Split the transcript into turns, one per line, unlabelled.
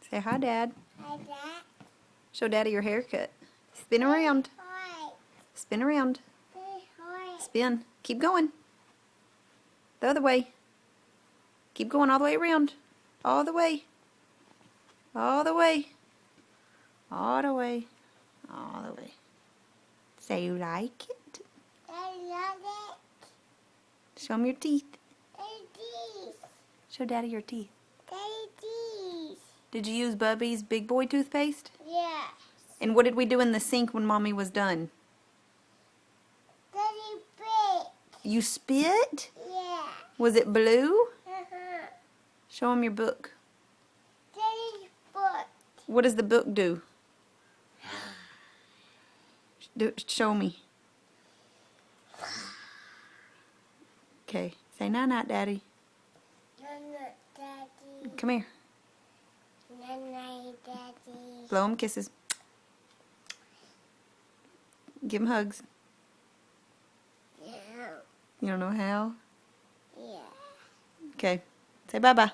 Say hi, Dad.
Hi, Dad.
Show Daddy your haircut. Spin around.
Hi.
Spin around.
Hi.
Spin. Keep going. The other way. Keep going all the way around. All the way. All the way. All the way. All the way. Say you like it.
I love it.
Show him your teeth.
Daddy.
Show Daddy your teeth.
Daddy.
Did you use Bubby's Big Boy toothpaste?
Yes.
And what did we do in the sink when Mommy was done?
Daddy big.
You spit?
Yeah.
Was it blue?
Uh-huh.
Show him your book.
Daddy's book.
What does the book do? Show me. Okay. Say night-night, Daddy.
Night-night, Daddy.
Come here.
Night-night, Daddy.
Blow him kisses. Give him hugs.
Yeah.
You don't know how?
Yeah.
Okay. Say bye-bye.